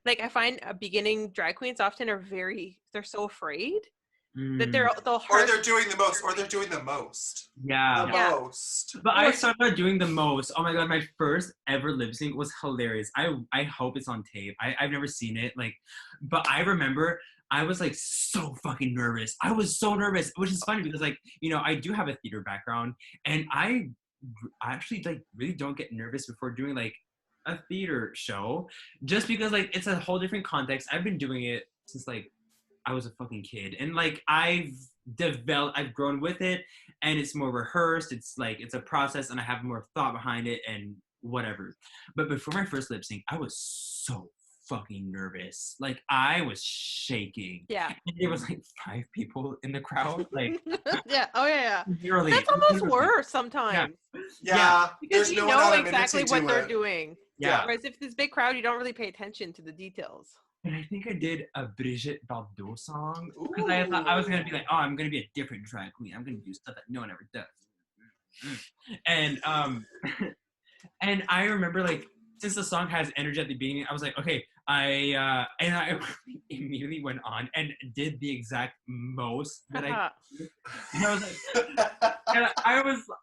Like, I find beginning drag queens often they're so afraid that they'll or they're doing the most. Yeah. The most. But I started doing the most. Oh my god, my first ever lip sync was hilarious. I hope it's on tape. I've never seen it. Like, but I remember I was like so fucking nervous. I was so nervous, which is funny because like, you know, I do have a theater background, and I actually like really don't get nervous before doing like a theater show, just because like it's a whole different context. I've been doing it since like I was a fucking kid, and like I've grown with it, and it's more rehearsed. It's like it's a process, and I have more thought behind it and whatever. But before my first lip sync, I was so fucking nervous. Like I was shaking. Yeah. And there was like 5 people in the crowd. Like yeah. Oh yeah. Literally, that's almost worse sometimes. Yeah. Because you know exactly what they're it. doing. Yeah. Whereas if this big crowd, you don't really pay attention to the details. And I think I did a Brigitte Bardot song because I thought I was gonna be like, oh, I'm gonna be a different drag queen. I'm gonna do stuff that no one ever does. And and I remember like since the song has energy at the beginning, I was like, okay, I immediately went on and did the exact most that I did. And I was like, and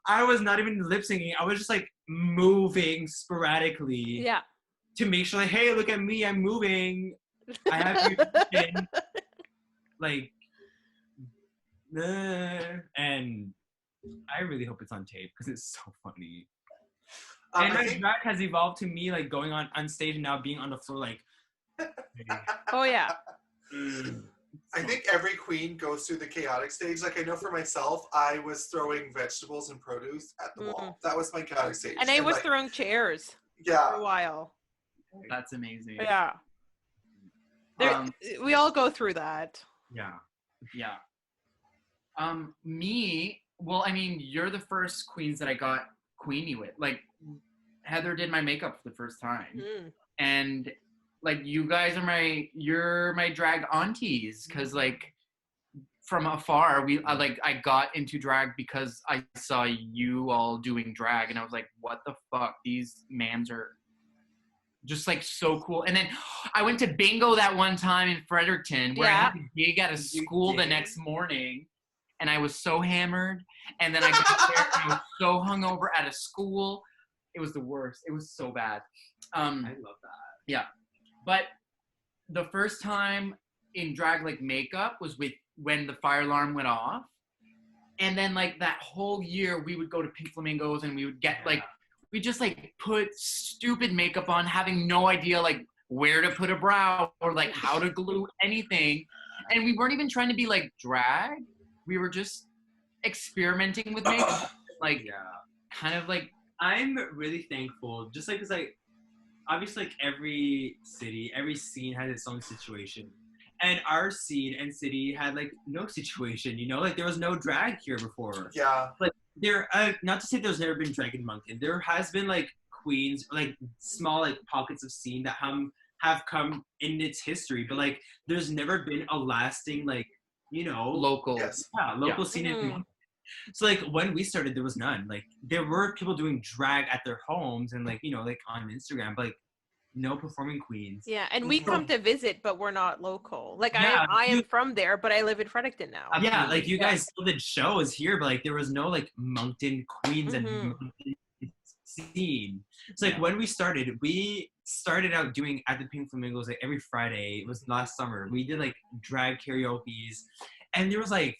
I was not even lip syncing. I was just like moving sporadically. Yeah. To make sure, like, hey, look at me, I'm moving. I have your attention. Like, and I really hope it's on tape because it's so funny. And my drag has evolved to me like going on stage and now being on the floor like. Oh yeah. I think every queen goes through the chaotic stage. Like I know for myself, I was throwing vegetables and produce at the wall. That was my chaotic stage. And I was like, throwing chairs. Yeah. For a while. That's amazing. Yeah. We all go through that. Yeah. Me, well, I mean, you're the first queens that I got queenie with. Like, Heather did my makeup for the first time. And, like, you guys are you're my drag aunties. Because, like, from afar, I got into drag because I saw you all doing drag. And I was like, what the fuck? These mams are just like so cool. And then I went to bingo that one time in Fredericton where I had to gig at a school the next morning, and I was so hammered. And then I got there and I was so hungover at a school. It was the worst. It was so bad. I love that. Yeah. But the first time in drag like makeup was when the fire alarm went off. And then like that whole year we would go to Pink Flamingos and we would get like we just like put stupid makeup on, having no idea like where to put a brow or like how to glue anything. And we weren't even trying to be like drag. We were just experimenting with makeup. Like, kind of like. I'm really thankful, just like, because like, obviously like every city, every scene has its own situation. And our scene and city had like no situation, you know? Like there was no drag here before. Yeah. Like there, not to say there's never been drag in Moncton. There has been like queens, like small like pockets of scene that have come in its history, but like there's never been a lasting like, you know, local scene in Moncton. So like when we started, there was none. Like there were people doing drag at their homes and like, you know, like on Instagram, but like no performing queens. Yeah, and we come to visit, but we're not local. Like I am from there, but I live in Fredericton now. Yeah, like you guys still did shows here, but like there was no like Moncton queens and Moncton scene. So like when we started out doing at the Pink Flamingos like every Friday. It was last summer. We did like drag karaoke's, and there was like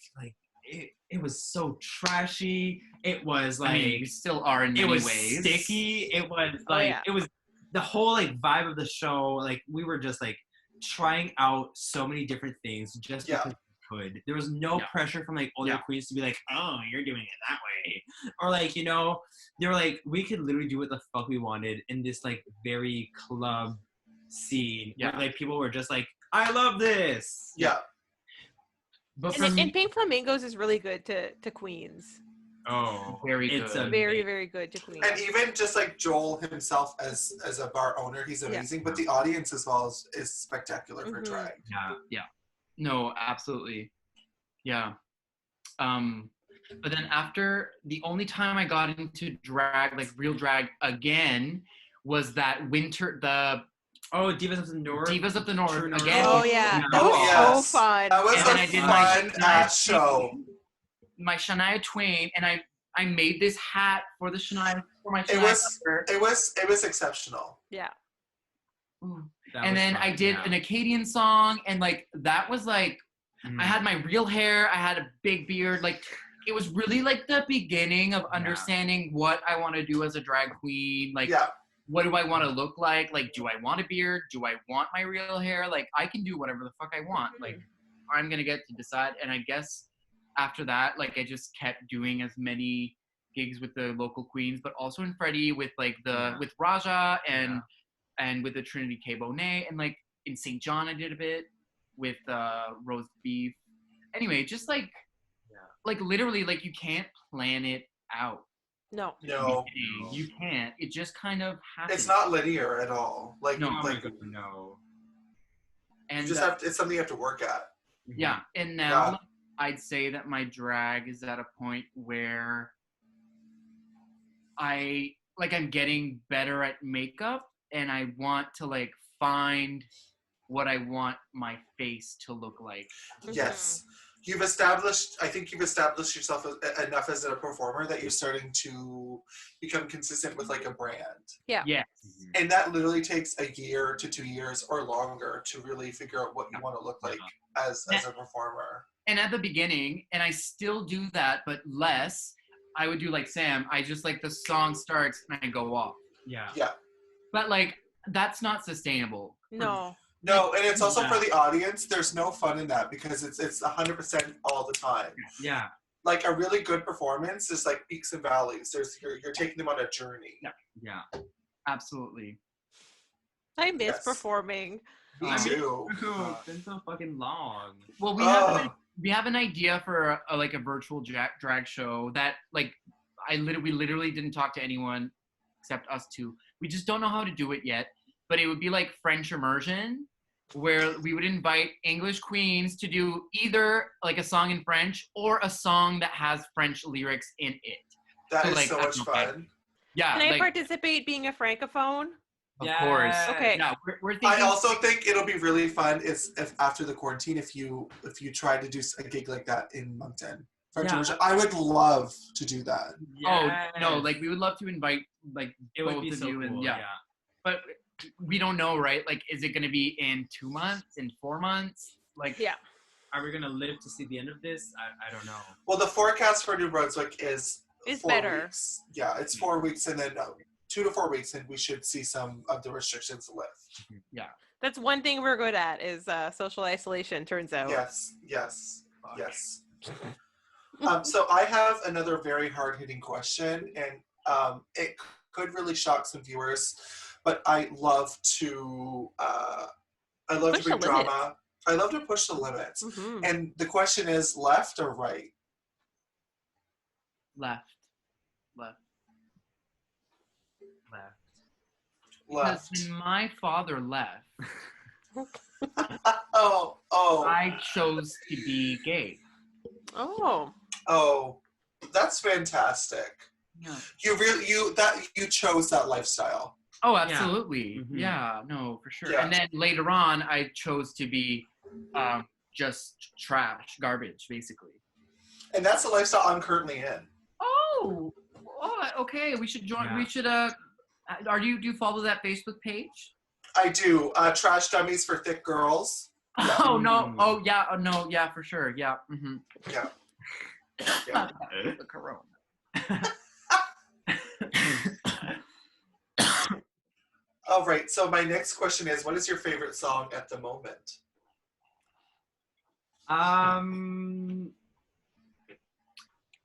it was so trashy. It was like we still are in many ways. It was sticky. It was like it was the whole like vibe of the show. Like we were just like trying out so many different things just because we could. There was no pressure from like older queens to be like, oh, you're doing it that way, or like, you know, they were like, we could literally do what the fuck we wanted in this like very club scene. Where, like people were just like, I love this. Yeah. But and Pink Flamingos is really good to queens. Oh, very good. It's very, very good to queens. And even just like Joel himself as a bar owner, he's amazing. But the audience as well is spectacular for drag. Yeah. No, absolutely. Yeah. But then after, the only time I got into drag, like real drag again, was that winter, Oh, Divas of the North. Divas of the North True North. again. Oh yeah, Yeah. that was Oh, so fun. That was And then I a did my fun ass show. My Shania Twain, and I made this hat for the Shania for my Shania. It was exceptional. Yeah. And then I did an Acadian song, and like that was like I had my real hair, I had a big beard, like it was really like the beginning of understanding what I want to do as a drag queen, like what do I want to look like, do I want a beard, do I want my real hair, like I can do whatever the fuck I want, like I'm gonna get to decide. And I guess after that, like I just kept doing as many gigs with the local queens, but also in Freddie with like with Raja and with the Trinity K. Bonet, and like in St. John I did a bit with roast beef. Anyway, just like literally, like you can't plan it out. No. You can't. It just kind of happens. It's not linear at all. Like no. And you just it's something you have to work at. Yeah, and now I'd say that my drag is at a point where I'm getting better at makeup, and I want to like find what I want my face to look like. Yes. I think you've established yourself enough as a performer that you're starting to become consistent with like a brand. Yeah. Yes. And that literally takes a year to 2 years or longer to really figure out what you want to look like as a performer. And at the beginning, and I still do that, but less, I would do like Sam. I just like the song starts and I go off. Yeah. Yeah. But like, that's not sustainable. No. No, and it's also for the audience. There's no fun in that because it's 100% all the time. Yeah. Like a really good performance is like peaks and valleys. You're taking them on a journey. Yeah. Absolutely. I miss performing. Me too. It's been so fucking long. Well, we have an idea for a virtual drag show that like we literally didn't talk to anyone except us two. We just don't know how to do it yet. But it would be like French immersion, where we would invite English queens to do either like a song in French or a song that has French lyrics in it. That is so much fun. Yeah. Can I participate being a francophone? Of course. Okay. Yeah, we're thinking. I also think it'll be really fun if after the quarantine, if you try to do a gig like that in Moncton. French immersion. I would love to do that. Yes. Oh no, like we would love to invite like it both would be of so you, cool. and but we don't know, right? Like, is it going to be in 2 months, in 4 months? Like, are we going to live to see the end of this? I don't know. Well, the forecast for New Brunswick is 4 better. weeks. Yeah, it's 4 weeks, and then 2 to 4 weeks, and we should see some of the restrictions lift. Yeah. That's one thing we're good at is social isolation, turns out. Yes. So I have another very hard-hitting question, and it could really shock some viewers. But I love to bring drama. I love to push the limits. Mm-hmm. And the question is, left or right? Left. Left. Because when my father left, Oh. I chose to be gay. Oh, that's fantastic. Yeah. You chose that lifestyle. Oh, absolutely. Yeah. Mm-hmm. Yeah, no, for sure. Yeah. And then later on, I chose to be just trash, garbage, basically. And that's the lifestyle I'm currently in. Oh, okay. We should join. Yeah. We should. Do you follow that Facebook page? I do. Trash Dummies for Thick Girls. Yeah. Oh no! Oh yeah! Oh no! Yeah, for sure. Yeah. Mm-hmm. Yeah. The corona. All right. So my next question is, what is your favorite song at the moment?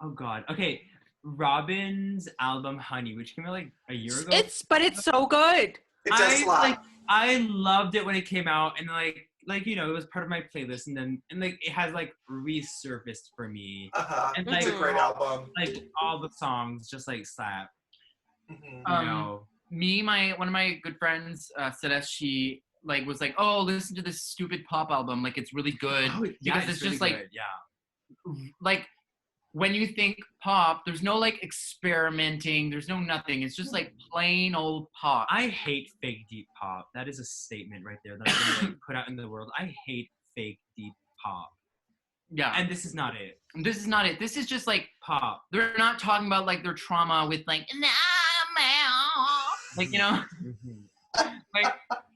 Oh God. Okay. Robin's album Honey, which came out like a year ago. It's so good. It does slap. I loved it when it came out, and it was part of my playlist, and it has like resurfaced for me. And It's a great album. Like all the songs just like slap. Mm-hmm. One of my good friends, Celeste, she was like, "Oh, listen to this stupid pop album. Like it's really good." Oh, because it's just really like good. Yeah. like when you think pop, there's no like experimenting. There's no nothing. It's just like plain old pop. I hate fake deep pop. That is a statement right there that I'm gonna like put out in the world. I hate fake deep pop. Yeah. And this is not it. This is not it. This is just like Pop. they're not talking about like their trauma with like like, you know, like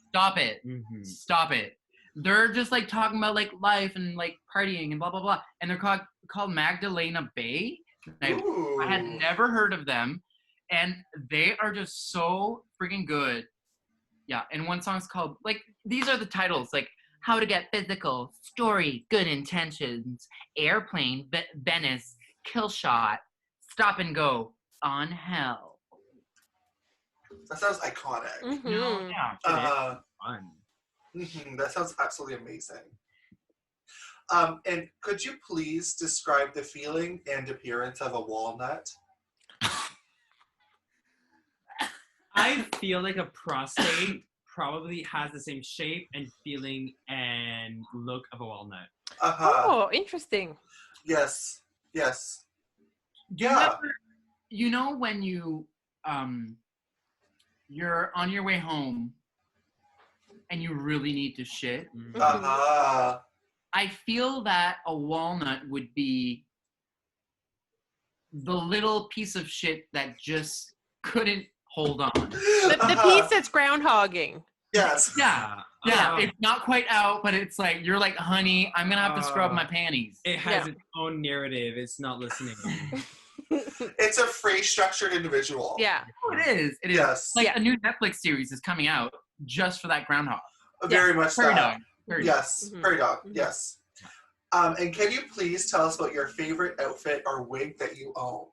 stop it. Stop it. They're just like talking about like life and like partying and blah blah blah. And they're called Magdalena Bay. I had never heard of them. And they are just so freaking good. Yeah. And one song's called like these are the titles, like How to Get Physical, Story, Good Intentions, Airplane, Venice, Kill Shot, Stop and Go, On Hell. That sounds iconic. Yeah. Fun. That sounds absolutely amazing. And could you please describe the feeling and appearance of a walnut? I feel like a prostate probably has the same shape and feeling and look of a walnut. Oh, interesting. Yes. Yes. Do you ever, you know when you you're on your way home and you really need to shit? I feel that a walnut would be the little piece of shit that just couldn't hold on. The piece that's groundhogging. Yes. Yeah. It's not quite out, but it's like, you're like, honey, I'm going to have to scrub my panties. It has its own narrative. It's not listening. It's a phrase structured individual. Yeah. Oh, it is. It is. Yes. Like a new Netflix series is coming out just for that groundhog. Very much Prairie that. dog. Prairie Yes. Prairie dog. Yes. And can you please tell us about your favorite outfit or wig that you own?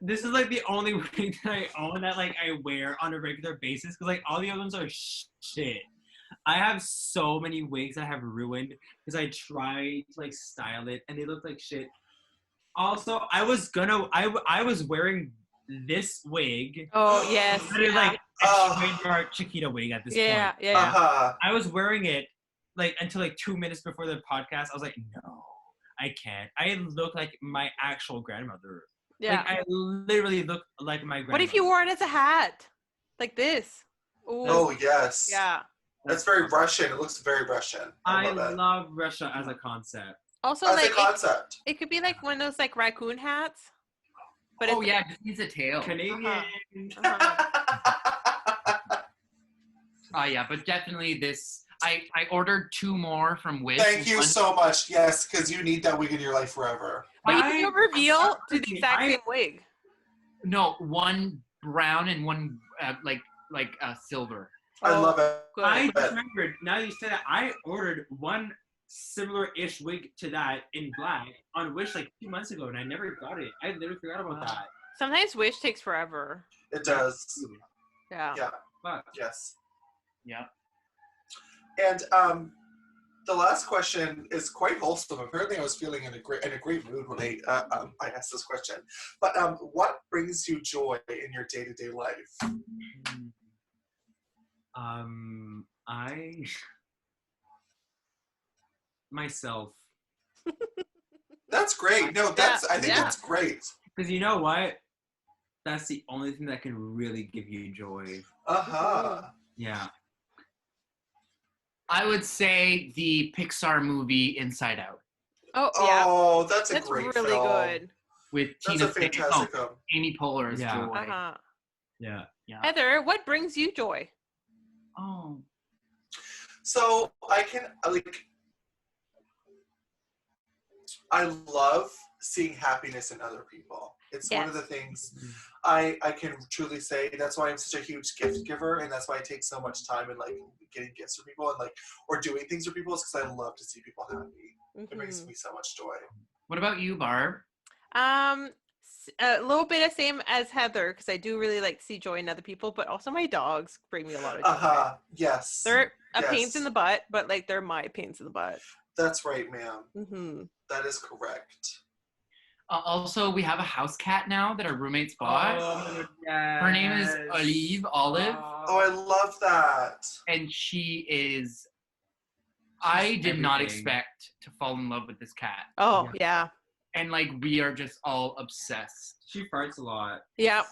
This is like the only wig that I own that like I wear on a regular basis because like all the other ones are shit. I have so many wigs that I have ruined because I try to like style it and they look like shit. Also, I was wearing this wig. Oh yes. It is like a trademark Chiquita wig at this point. Yeah. I was wearing it like until like 2 minutes before the podcast. I was like, no, I can't. I look like my actual grandmother. Yeah. Like I literally look like my grandmother. What if you wore it as a hat? Like this? Ooh. Oh yes. Yeah. That's very Russian. It looks very Russian. I love Russia as a concept. Also, as like a concept. it could be like one of those like raccoon hats. But it just needs a tail. Canadian. Yeah, but definitely this. I ordered 2 more from Wish. Thank you so much. Yes, because you need that wig in your life forever. But you can reveal to the exact same wig. No, one brown and one silver. I love it. Good. I just remembered, now that you said that, I ordered one similar-ish wig to that in black on Wish like 2 months ago, and I never got it. I literally forgot about that. Sometimes Wish takes forever. It does. Yeah. Yeah. Fuck. Yes. Yeah. And the last question is quite wholesome. Apparently, I was feeling in a great mood when I asked this question. But what brings you joy in your day-to-day life? Myself. That's great. No, I think that's great. Because you know what? That's the only thing that can really give you joy. Yeah. I would say the Pixar movie Inside Out. Oh, that's a great really film. Good. With that's Tina a fantastic film. Amy Poehler's joy. Yeah. Heather, what brings you joy? Oh. So I love seeing happiness in other people. It's one of the things I can truly say. That's why I'm such a huge gift giver, and that's why I take so much time in like getting gifts for people and or doing things for people, is because I love to see people happy. It brings me so much joy. What about you, Barb? A little bit of same as Heather, because I do really like to see joy in other people, but also my dogs bring me a lot of joy. Yes. They're pains in the butt, but like they're my pains in the butt. That's right, ma'am. That is correct. Also, we have a house cat now that our roommates bought. Her name is Olive. Oh, I love that. And she is... I did not expect to fall in love with this cat. Oh, yeah. and like we are just all obsessed. She farts a lot. Yeah.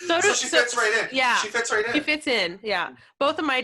So she fits right in. Yeah. She fits right in. She fits in. Yeah. Both of my